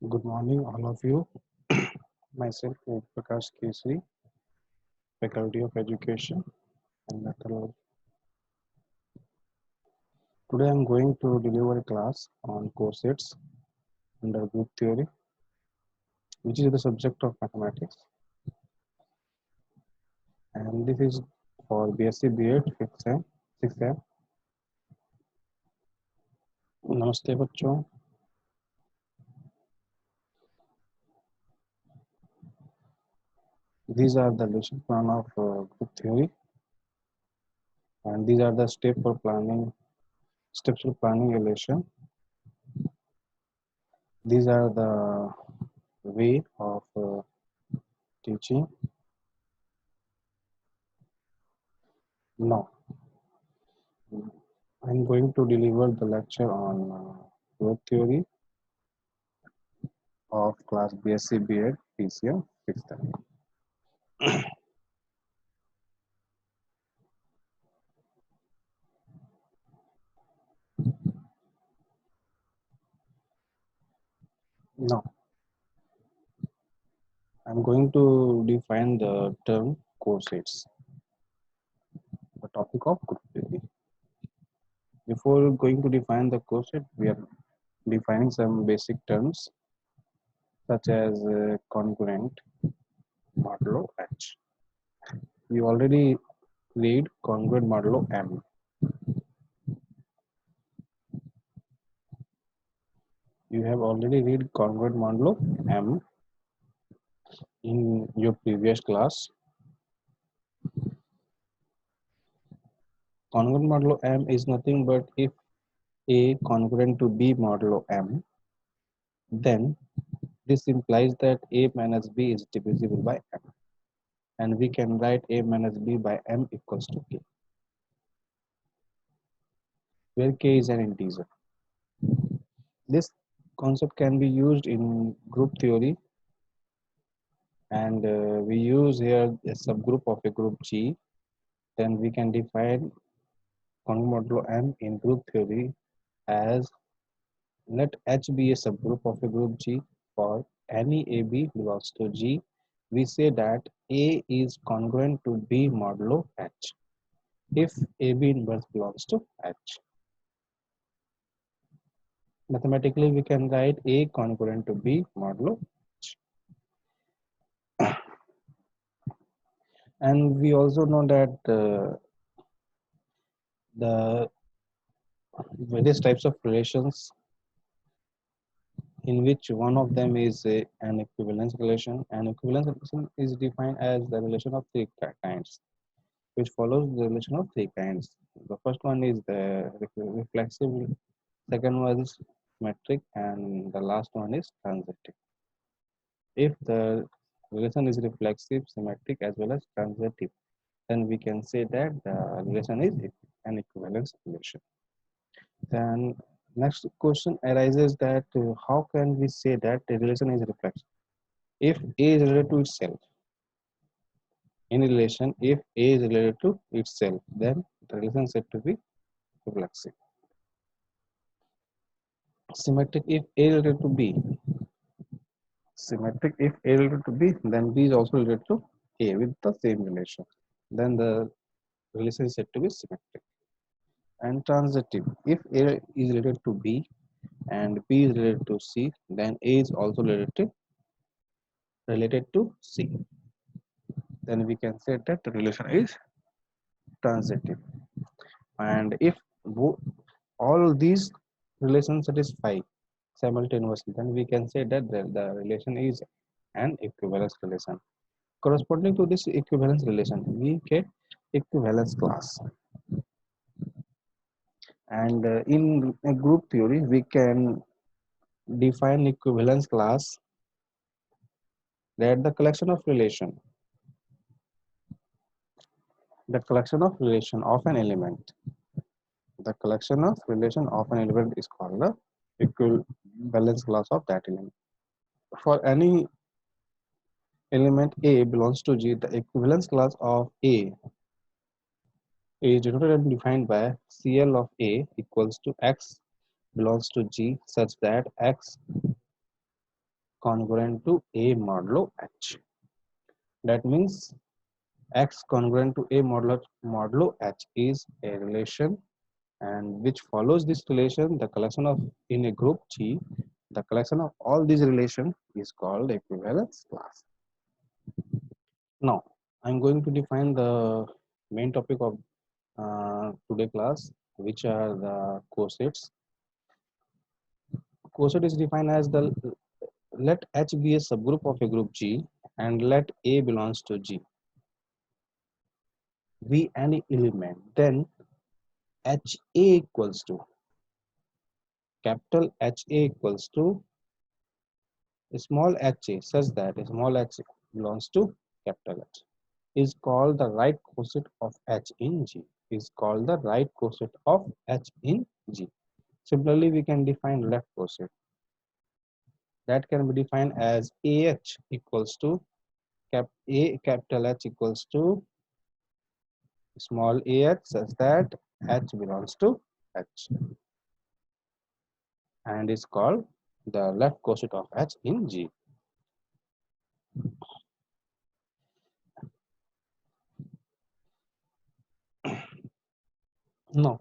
Good morning, all of you. Myself, Prakash Kesri, Faculty of Education and Methodology. Today, I'm going to deliver a class on corsets under group theory, which is the subject of mathematics. And this is for BSc B.Ed 5th sem, 6th sem. Namaste, बच्चों. These are the lesson plan of group theory, and these are the steps for planning a lesson. These are the way of teaching. Now, I'm going to deliver the lecture on growth theory of class BSc B.Ed PCM 6th time. Now, I'm going to define the term corsets, the topic of group theory. Before going to define the corset, we are defining some basic terms such as congruent, modulo H. We already read congruent modulo M. You have already read congruent modulo M in your previous class. Congruent modulo M is nothing but if A congruent to B modulo M, then this implies that A minus B is divisible by M. And we can write A minus B by M equals to K, where K is an integer. This concept can be used in group theory, and we use here a subgroup of a group G. Then we can define congruent modulo M in group theory as let H be a subgroup of a group G. For any AB belongs to G, we say that A is congruent to B modulo H if AB inverse belongs to H. Mathematically, we can write A congruent to B modulo H. And we also know that the various types of relations in which one of them is an equivalence relation. An equivalence relation is defined as the relation of three kinds, which follows the relation of three kinds. The first one is the reflexive, second one is symmetric, and the last one is transitive. If the relation is reflexive, symmetric, as well as transitive, then we can say that the relation is an equivalence relation. Then next question arises that how can we say that the relation is reflexive? If A is related to itself, in relation, if A is related to itself, then the relation is said to be reflexive. Symmetric if A is related to B. Symmetric if A is related to B, then B is also related to A with the same relation. Then the relation is said to be symmetric. And transitive, if A is related to B and B is related to C, then A is also related to C. Then we can say that the relation is transitive. And if all these relations satisfy simultaneously, then we can say that the relation is an equivalence relation. Corresponding to this equivalence relation, we get equivalence class. And in a group theory, we can define equivalence class that the collection of relation of an element. The collection of relation of an element is called the equivalence class of that element. For any element A belongs to G, the equivalence class of A is denoted and defined by CL of A equals to X belongs to G such that X congruent to A modulo H. That means X congruent to A modulo H is a relation, and which follows this relation, the collection of in a group G, the collection of all these relations is called equivalence class. Now, I'm going to define the main topic of today class, which are the cosets. Coset is defined as the let H be a subgroup of a group G and let A belongs to G. Be any element, then HA equals to capital HA equals to small ha such that small h belongs to capital H is called the right coset of H in G. Is called the right coset of H in G. Similarly, we can define left coset. That can be defined as AH equals to capital H equals to small ah such that H belongs to H and is called the left coset of H in G. Now,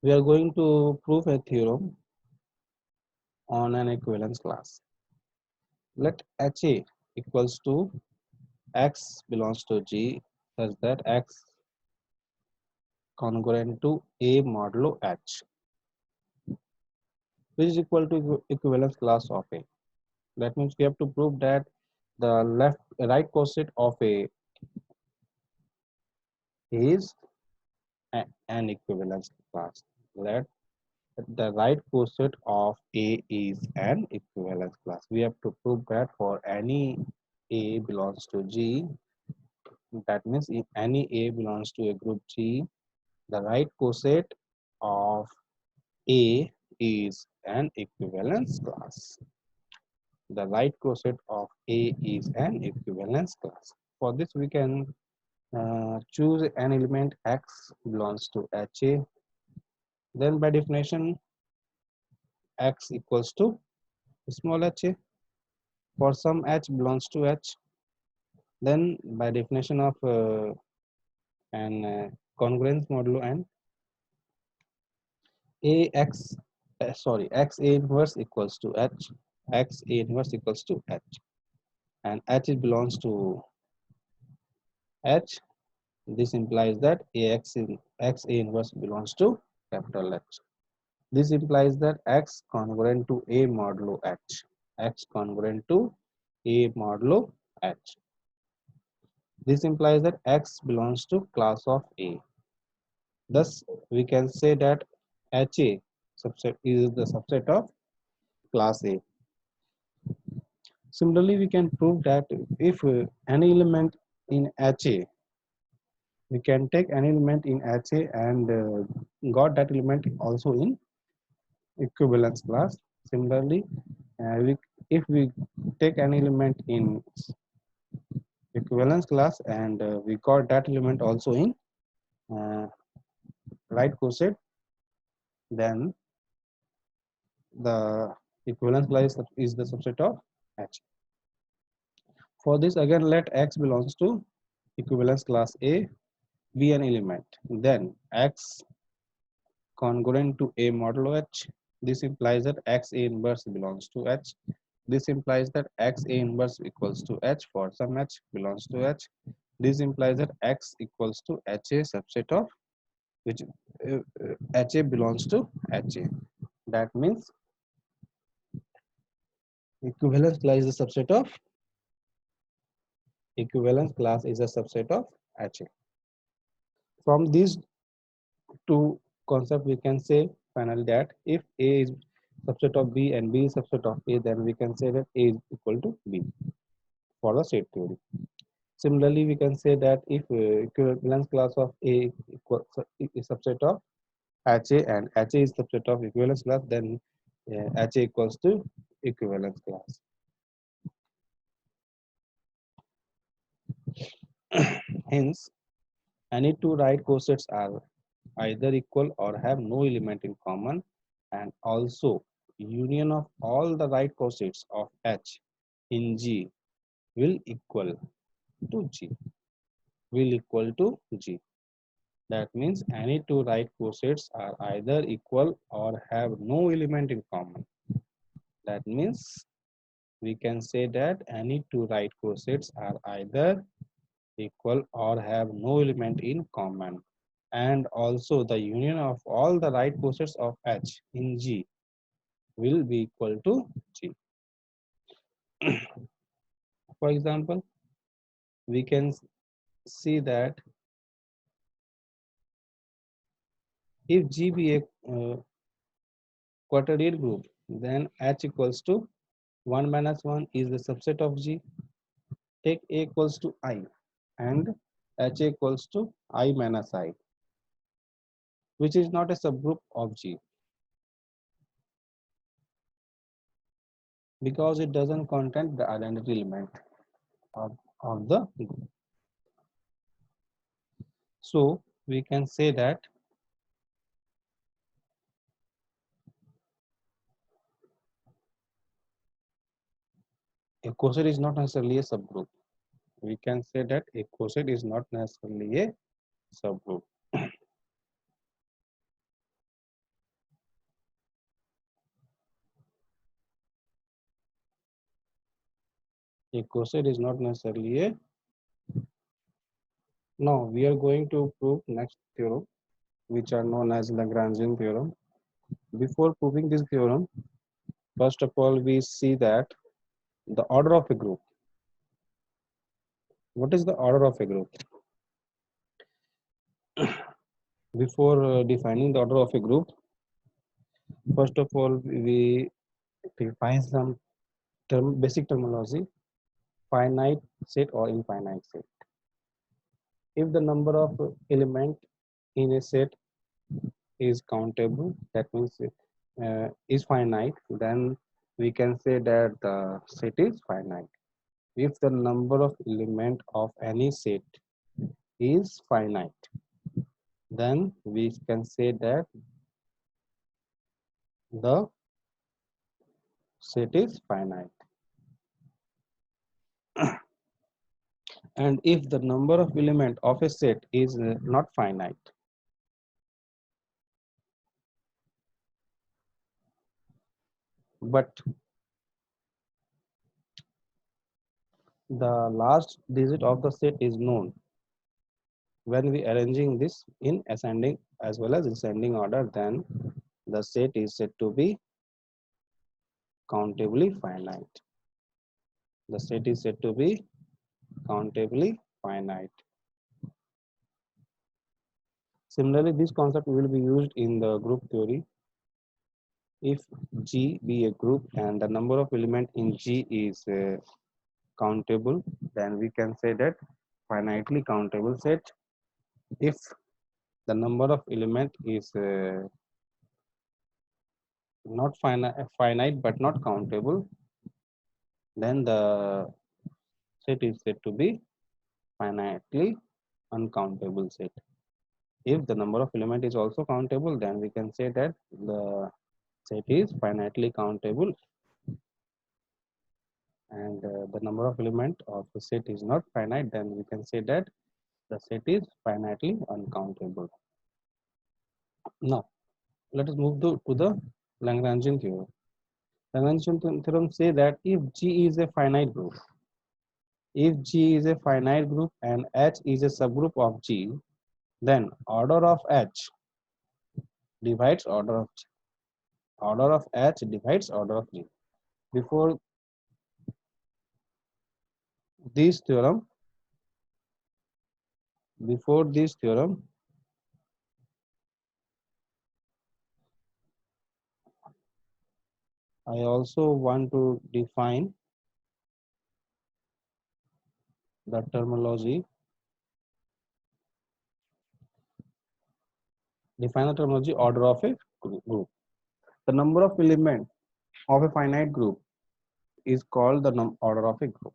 we are going to prove a theorem on an equivalence class. Let HA equals to X belongs to G such that X congruent to A modulo H, which is equal to equivalence class of A. That means we have to prove that the right coset of A is an equivalence class. Let the right coset of A is an equivalence class. We have to prove that for any A belongs to G, that means if any A belongs to a group G, the right coset of A is an equivalence class. The right coset of A is an equivalence class. For this, we can choose an element X belongs to HA. Then by definition, X equals to small ha. For some H belongs to H, then by definition of an congruence modulo and AX, X A inverse equals to H, X A inverse equals to H, and H belongs to H. This implies that AX in X A inverse belongs to capital H. This implies that X congruent to A modulo H, X congruent to A modulo H. This implies that X belongs to class of A. Thus, we can say that HA subset is the subset of class A. Similarly, we can prove that if any element in HA, we can take any element in HA and got that element also in equivalence class. Similarly, if we take any element in equivalence class and we got that element also in uh, right coset, then the equivalence class is the subset of H. For this, again, let X belongs to equivalence class A be an element. Then X congruent to A modulo H. This implies that X A inverse belongs to H. This implies that X A inverse equals to H for some H belongs to H. This implies that X equals to HA subset of which HA belongs to HA. That means equivalence class is a subset of HA. From these two concepts, we can say finally that if A is subset of B and B is subset of A, then we can say that A is equal to B for the state theory. Similarly, we can say that if equivalence class of A is subset of HA and HA is subset of equivalence class, then HA equals to equivalence class. Hence, any two right cosets are either equal or have no element in common, and also union of all the right cosets of H in G will equal to G. Will equal to G. That means any two right cosets are either equal or have no element in common. That means we can say that any two right cosets are either equal or have no element in common. And also the union of all the right cosets of H in G will be equal to G. For example, we can see that if G be a quadratic group, then H equals to 1 minus 1 is the subset of G. Take A equals to I and H equals to I minus I, which is not a subgroup of G because it doesn't contain the identity element of the group. So we can say that a coset is not necessarily a subgroup. We can say that a coset is not necessarily a subgroup. A coset is not necessarily a. Now we are going to prove next theorem, which are known as Lagrangian theorem. Before proving this theorem, first of all, we see that the order of a group. What is the order of a group? Before defining the order of a group, first of all, we define some basic terminology: finite set or infinite set. If the number of element in a set is countable, that means it is finite, then we can say that the set is finite. If the number of element of any set is finite, then we can say that the set is finite. And if the number of element of a set is not finite, but the last digit of the set is known, when we arranging this in ascending as well as descending order, then the set is said to be countably finite. The set is said to be countably finite. Similarly, this concept will be used in the group theory. If G be a group and the number of element in G is countable, then we can say that finitely countable set. If the number of element is not finite but not countable, then the set is said to be finitely uncountable set. If the number of element is also countable, then we can say that the set is finitely countable, and the number of element of the set is not finite, then we can say that the set is finitely uncountable. Now let us move to the Lagrangian theorem. Lagrangian theorem say that if G is a finite group, if G is a finite group and H is a subgroup of G, then order of H divides order of G. Order of H divides order of G. Before this theorem, before this theorem, I also want to define the terminology. Define the terminology order of a group. The number of elements of a finite group is called the order of a group.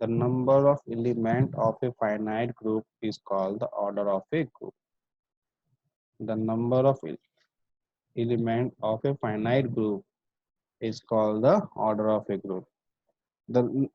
The number of element of a finite group is called the order of a group. The number of element of a finite group is called the order of a group. The,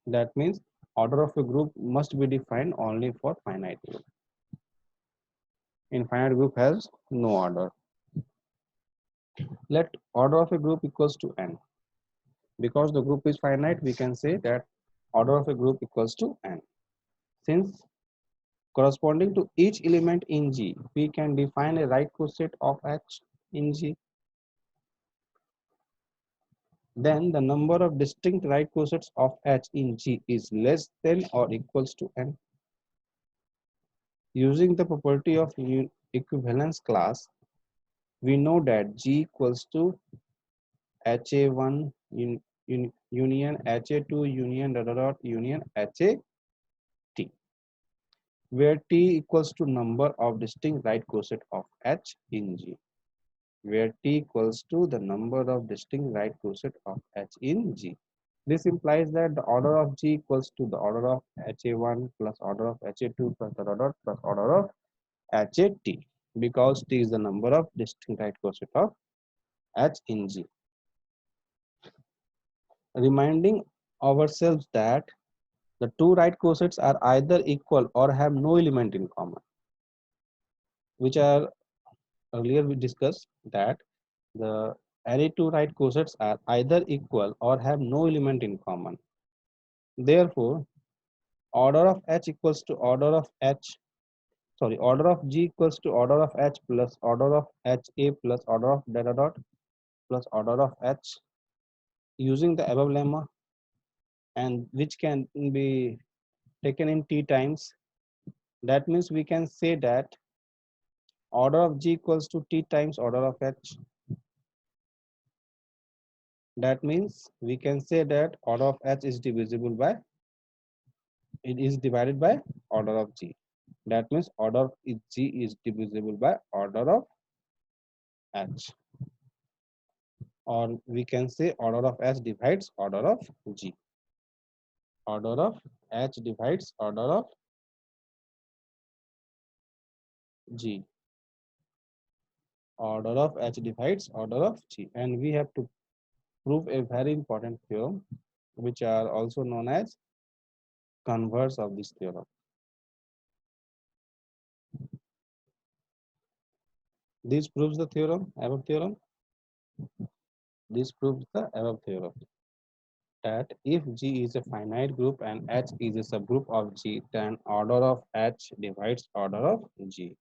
that means order of a group must be defined only for finite group. Infinite group has no order. Let order of a group equals to n. Because the group is finite, we can say that order of a group equals to n. Since corresponding to each element in G, we can define a right coset of H in G. Then the number of distinct right cosets of H in G is less than or equals to n. Using the property of equivalence class, we know that G equals to HA1 union HA2 union union HAT, where T equals to number of distinct right coset of H in G, where T equals to the number of distinct right coset of H in G. This implies that the order of G equals to the order of HA1 plus order of HA2 plus the order plus order of HAT, because T is the number of distinct right coset of H in G. Reminding ourselves that the two right cosets are either equal or have no element in common, which are earlier we discussed that the any two right cosets are either equal or have no element in common. Therefore, order of H equals to order of H, sorry, order of G equals to order of H plus order of HA plus order of data dot plus order of H, using the above lemma, and which can be taken in T times. That means we can say that order of G equals to T times order of H. That means we can say that order of H is divisible by, it is divided by order of G. That means order of G is divisible by order of H, or we can say order of H divides order of G. Order of H divides order of G. Order of H divides order of G. And we have to prove a very important theorem, which are also known as converse of this theorem. This proves the theorem, above theorem. This proves the above theorem, that if G is a finite group and H is a subgroup of G, then order of H divides order of G.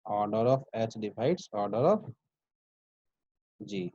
Order of H divides order of G.